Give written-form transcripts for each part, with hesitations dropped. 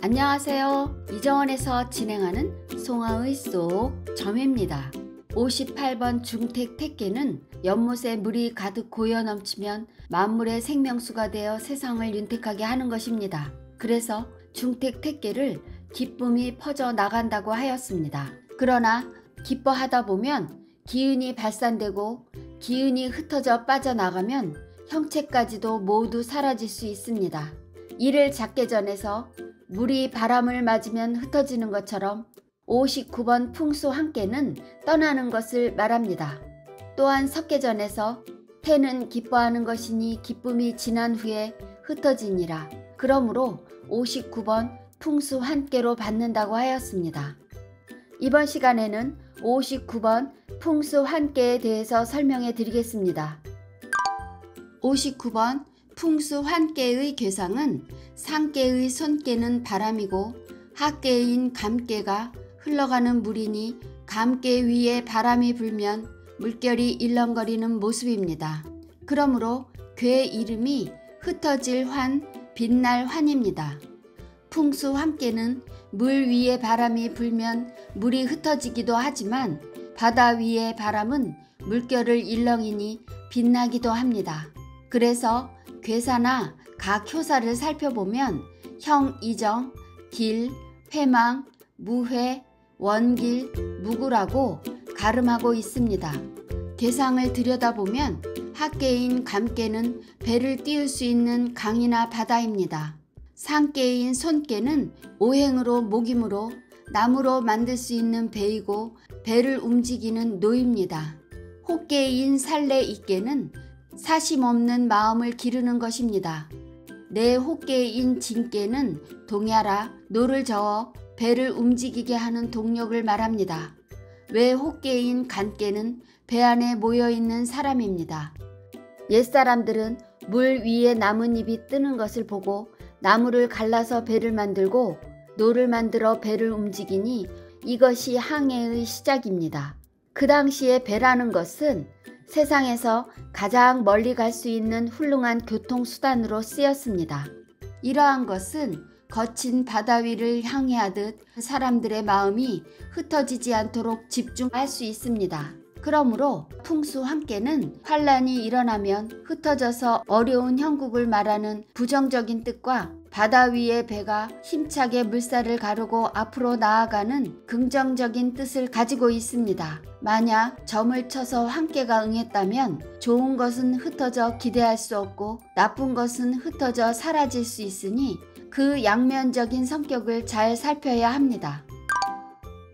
안녕하세요. 이정원에서 진행하는 송하의 쏙 점입니다. 58번 중택 택계는 연못에 물이 가득 고여 넘치면 만물의 생명수가 되어 세상을 윤택하게 하는 것입니다. 그래서 중택 택계를 기쁨이 퍼져 나간다고 하였습니다. 그러나 기뻐하다 보면 기운이 발산되고 기운이 흩어져 빠져나가면 형체까지도 모두 사라질 수 있습니다. 이를 작계전에서 물이 바람을 맞으면 흩어지는 것처럼 59번 풍수 함께는 떠나는 것을 말합니다. 또한 석계전에서 태는 기뻐하는 것이니 기쁨이 지난 후에 흩어지니라. 그러므로 59번 풍수 함께로 받는다고 하였습니다. 이번 시간에는 59번 풍수 함께에 대해서 설명해 드리겠습니다. 59번 풍수 환깨의 괴상은 상깨의 손깨는 바람이고 하깨인 감깨가 흘러가는 물이니 감깨 위에 바람이 불면 물결이 일렁거리는 모습입니다. 그러므로 괴 이름이 흩어질 환, 빛날 환입니다. 풍수 함께는 물 위에 바람이 불면 물이 흩어지기도 하지만 바다 위의 바람은 물결을 일렁이니 빛나기도 합니다. 그래서 괴사나 각 효사를 살펴보면 형, 이정, 길, 회망, 무회, 원길, 무구라고 가름하고 있습니다. 괴상을 들여다보면 하깨인 감깨는 배를 띄울 수 있는 강이나 바다입니다. 상깨인 손깨는 오행으로 목임으로 나무로 만들 수 있는 배이고 배를 움직이는 노입니다. 호깨인 살레 이깨는 사심 없는 마음을 기르는 것입니다. 내 호깨인 진깨는 동야라 노를 저어 배를 움직이게 하는 동력을 말합니다. 외 호깨인 간깨는 배 안에 모여있는 사람입니다. 옛사람들은 물 위에 나뭇잎이 뜨는 것을 보고 나무를 갈라서 배를 만들고 노를 만들어 배를 움직이니 이것이 항해의 시작입니다. 그 당시에 배라는 것은 세상에서 가장 멀리 갈 수 있는 훌륭한 교통수단으로 쓰였습니다. 이러한 것은 거친 바다 위를 항해하듯 사람들의 마음이 흩어지지 않도록 집중할 수 있습니다. 그러므로 풍수 함께는 환란이 일어나면 흩어져서 어려운 형국을 말하는 부정적인 뜻과 바다 위의 배가 힘차게 물살을 가르고 앞으로 나아가는 긍정적인 뜻을 가지고 있습니다. 만약 점을 쳐서 함께가 응했다면 좋은 것은 흩어져 기대할 수 없고 나쁜 것은 흩어져 사라질 수 있으니 그 양면적인 성격을 잘 살펴야 합니다.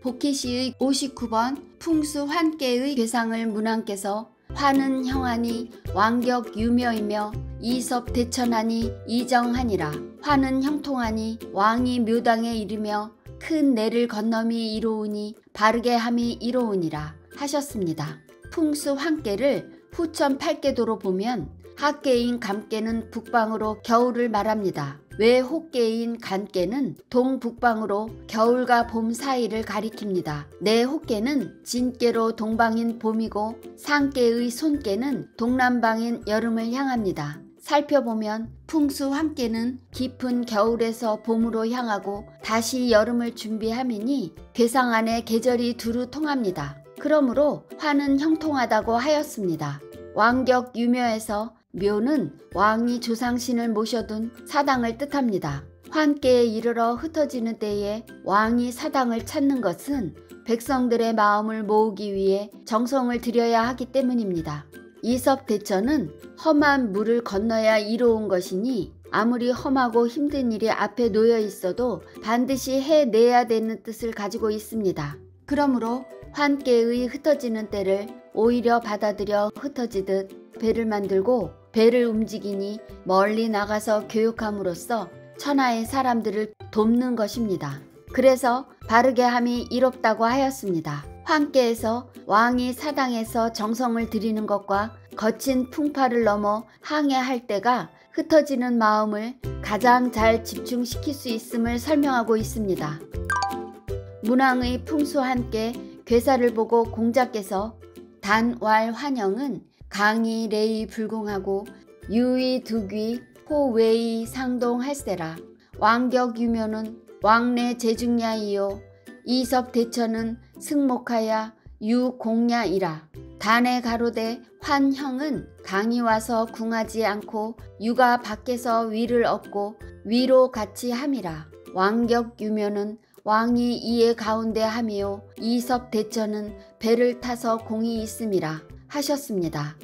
복희시의 59번 풍수 환깨의 괴상을 문왕께서 환은 형하니 왕격 유묘이며 이섭 대천하니 이정하니라. 환은 형통하니 왕이 묘당에 이르며 큰 내를 건너미 이로우니 바르게 함이 이로우니라 하셨습니다. 풍수 환깨를 후천 팔깨도로 보면 하깨인 감깨는 북방으로 겨울을 말합니다. 외 호깨인 간깨는 동북방으로 겨울과 봄 사이를 가리킵니다. 내 호깨는 진깨로 동방인 봄이고 상깨의 손깨는 동남방인 여름을 향합니다. 살펴보면 풍수 함께는 깊은 겨울에서 봄으로 향하고 다시 여름을 준비함이니 괴상 안에 계절이 두루 통합니다. 그러므로 환은 형통하다고 하였습니다. 왕격 유묘에서 묘는 왕이 조상신을 모셔둔 사당을 뜻합니다. 환께에 이르러 흩어지는 때에 왕이 사당을 찾는 것은 백성들의 마음을 모으기 위해 정성을 들여야 하기 때문입니다. 이섭대천은 험한 물을 건너야 이로운 것이니 아무리 험하고 힘든 일이 앞에 놓여 있어도 반드시 해내야 되는 뜻을 가지고 있습니다. 그러므로 환께의 흩어지는 때를 오히려 받아들여 흩어지듯 배를 만들고 배를 움직이니 멀리 나가서 교육함으로써 천하의 사람들을 돕는 것입니다. 그래서 바르게 함이 이롭다고 하였습니다. 환께에서 왕이 사당에서 정성을 들이는 것과 거친 풍파를 넘어 항해할 때가 흩어지는 마음을 가장 잘 집중시킬 수 있음을 설명하고 있습니다. 문왕의 풍수 함께 괴사를 보고 공자께서 단왈 환영은 강이 레이 불궁하고 유의 득위 호외이 상동할세라. 왕격 유묘는 왕래 제중야이요 이섭대천은 승목하야 유공야이라. 단에 가로되 환형은 강이 와서 궁하지 않고 유가 밖에서 위를 얻고 위로 같이 함이라. 왕격 유묘는 왕이 이에 가운데 함이요 이섭대천은 배를 타서 공이 있음이라 하셨습니다.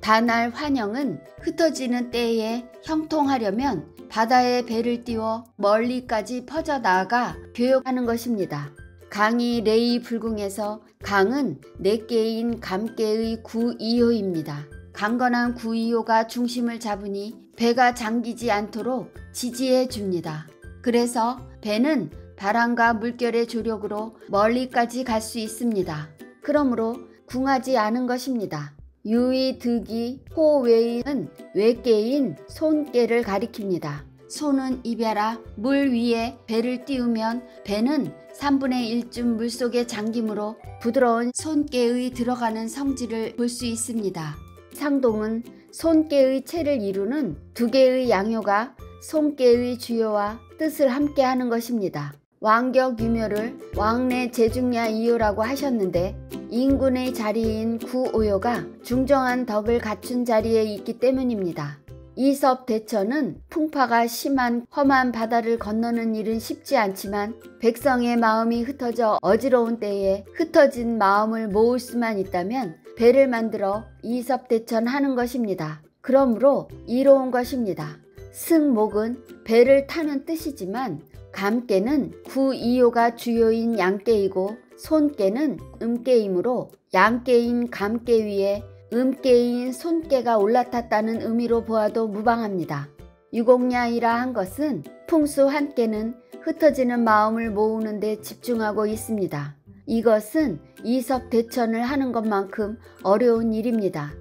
다날 환영은 흩어지는 때에 형통하려면 바다에 배를 띄워 멀리까지 퍼져 나아가 교역하는 것입니다. 강이 레이 불궁에서 강은 4개인 감개의 구이호입니다. 강건한 구이호가 중심을 잡으니 배가 잠기지 않도록 지지해 줍니다. 그래서 배는 바람과 물결의 조력으로 멀리까지 갈 수 있습니다. 그러므로 궁하지 않은 것입니다. 유의, 득이, 호외는 외께인 손께를 가리킵니다. 손은 입야라. 물 위에 배를 띄우면 배는 3분의 1쯤 물속에 잠기므로 부드러운 손께의 들어가는 성질을 볼 수 있습니다. 상동은 손께의 체를 이루는 2개의 양요가 손께의 주요와 뜻을 함께 하는 것입니다. 왕격 유묘를 왕래 제중야 이요라고 하셨는데 인군의 자리인 구오요가 중정한 덕을 갖춘 자리에 있기 때문입니다. 이섭대천은 풍파가 심한 험한 바다를 건너는 일은 쉽지 않지만 백성의 마음이 흩어져 어지러운 때에 흩어진 마음을 모을 수만 있다면 배를 만들어 이섭대천 하는 것입니다. 그러므로 이로운 것입니다. 승목은 배를 타는 뜻이지만 감깨는 구이요가 주요인 양깨이고 손깨는 음깨이므로 양깨인 감깨 위에 음깨인 손깨가 올라탔다는 의미로 보아도 무방합니다. 유공야이라 한 것은 풍수 한 깨는 흩어지는 마음을 모으는 데 집중하고 있습니다. 이것은 이섭대천을 하는 것만큼 어려운 일입니다.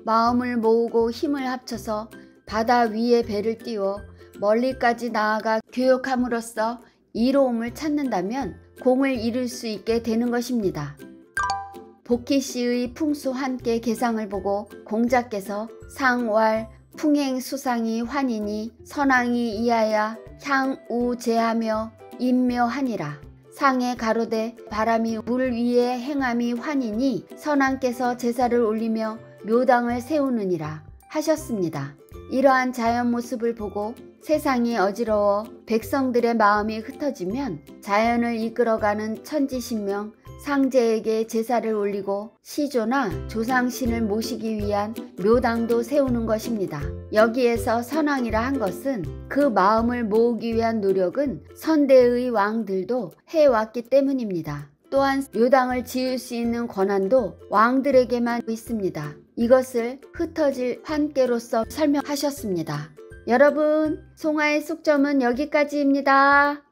마음을 모으고 힘을 합쳐서 바다 위에 배를 띄워 멀리까지 나아가 교역함으로써 이로움을 찾는다면 공을 이룰 수 있게 되는 것입니다. 복희씨의 풍수 한께 개상을 보고 공자께서 상왈 풍행수상이 환이니 선왕이 이하야 향우제하며 임묘하니라. 상에 가로되 바람이 물 위에 행함이 환이니 선왕께서 제사를 올리며 묘당을 세우느니라 하셨습니다. 이러한 자연 모습을 보고 세상이 어지러워 백성들의 마음이 흩어지면 자연을 이끌어가는 천지신명 상제에게 제사를 올리고 시조나 조상신을 모시기 위한 묘당도 세우는 것입니다. 여기에서 선왕이라 한 것은 그 마음을 모으기 위한 노력은 선대의 왕들도 해왔기 때문입니다. 또한 묘당을 지을 수 있는 권한도 왕들에게만 있습니다. 이것을 흩어질 환깨로서 설명하셨습니다. 여러분, 송하의 숙점은 여기까지입니다.